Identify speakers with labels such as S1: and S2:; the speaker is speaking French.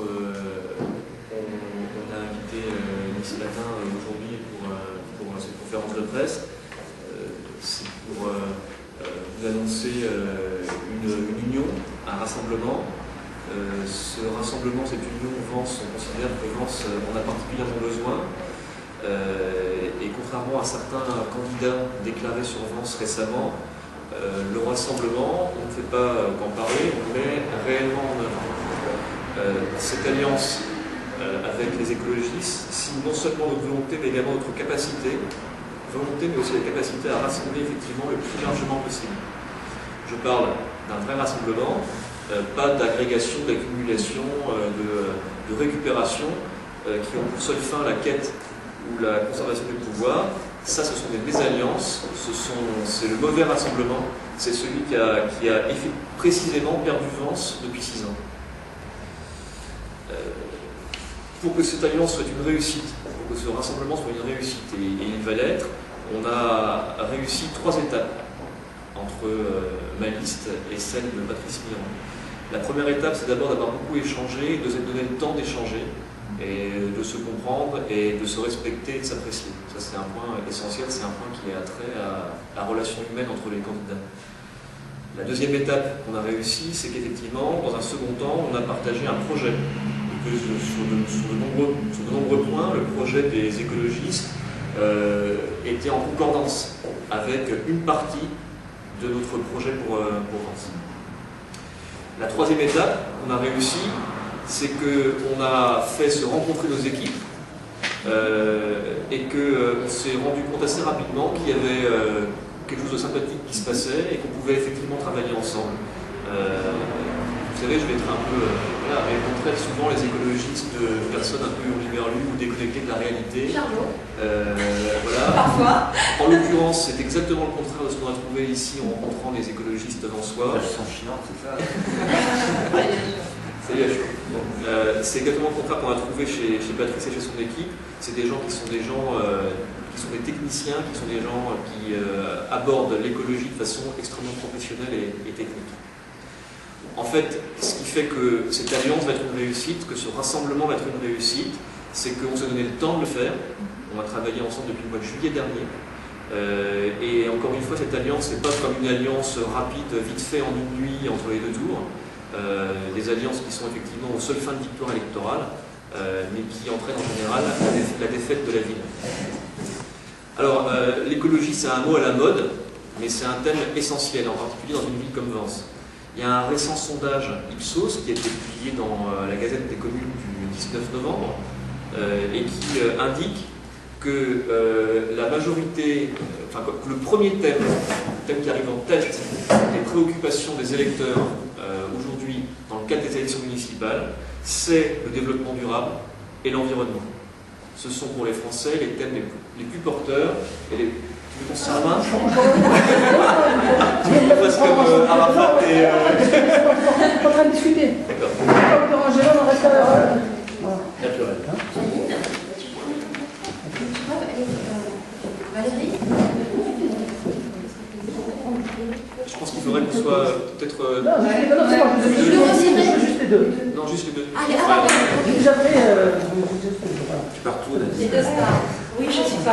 S1: on a invité ce matin, aujourd'hui, pour cette conférence de presse. C'est pour vous annoncer une union, un rassemblement. Ce rassemblement, cette union Vence, on considère que Vence en a particulièrement besoin. Et contrairement à certains candidats déclarés sur Vence récemment, le rassemblement, on ne fait pas qu'en parler, on le met réellement en œuvre. Cette alliance avec les écologistes signe non seulement notre volonté, mais également notre capacité, mais aussi la capacité à rassembler effectivement le plus largement possible. Je parle d'un vrai rassemblement, pas d'agrégation, d'accumulation, de récupération, qui ont pour seule fin la quête ou la conservation du pouvoir. Ça, ce sont des mésalliances, c'est le mauvais rassemblement, c'est celui qui a précisément perdu Vence depuis 6 ans. Pour que cette alliance soit une réussite, pour que ce rassemblement soit une réussite, et il va l'être, on a réussi 3 étapes entre ma liste et celle de Patrice Miron. La première étape, c'est d'abord d'avoir beaucoup échangé, de se donner le temps d'échanger, et de se comprendre et de se respecter et de s'apprécier. Ça, c'est un point essentiel, c'est un point qui a trait à la relation humaine entre les candidats. La deuxième étape qu'on a réussi, c'est qu'effectivement, dans un second temps, on a partagé un projet. Que sur de nombreux points, le projet des écologistes était en concordance avec une partie de notre projet pour Vence. La troisième étape qu'on a réussi, c'est qu'on a fait se rencontrer nos équipes et qu'on s'est rendu compte assez rapidement qu'il y avait quelque chose de sympathique qui se passait et qu'on pouvait effectivement travailler ensemble. Vous savez, je vais être un peu... voilà, mais on traite souvent les écologistes de personnes un peu hurluberlues ou déconnectées de la réalité. Voilà.
S2: Parfois.
S1: En l'occurrence, c'est exactement le contraire de ce qu'on a trouvé ici en rencontrant les écologistes vensois.
S3: Elles sont chiantes, c'est ça.
S1: C'est exactement le contraire qu'on a trouvé chez Patrice et chez son équipe. C'est des gens qui sont des techniciens, qui sont des gens qui abordent l'écologie de façon extrêmement professionnelle et technique. En fait, ce qui fait que cette alliance va être une réussite, que ce rassemblement va être une réussite, c'est qu'on s'est donné le temps de le faire. On a travaillé ensemble depuis le mois de juillet dernier. Et encore une fois, cette alliance n'est pas comme une alliance rapide, vite fait en une nuit entre les deux tours. Des alliances qui sont effectivement aux seules fins de victoire électorale, mais qui entraînent en général la défaite de la ville. Alors, l'écologie, c'est un mot à la mode, mais c'est un thème essentiel, en particulier dans une ville comme Vence. Il y a un récent sondage Ipsos qui a été publié dans la Gazette des communes du 19 novembre et qui indique que la majorité, que le premier thème qui arrive en tête des préoccupations des électeurs aujourd'hui dans le cadre des élections municipales, c'est le développement durable et l'environnement. Ce sont pour les Français les thèmes les plus porteurs et les on se serre la main. Tu me passes comme Arafat et...
S4: On est en train de discuter.
S1: D'accord.
S4: Pas vous déranger là, on reste à
S1: naturel.
S2: Valérie?
S1: Je pense qu'il faudrait qu'on soit peut-être...
S4: Non, c'est pas juste les deux.
S1: Non, juste les deux.
S2: Allez,
S4: J'avais...
S3: Tu pars tout,
S2: les deux stars. Oui, je suis pas.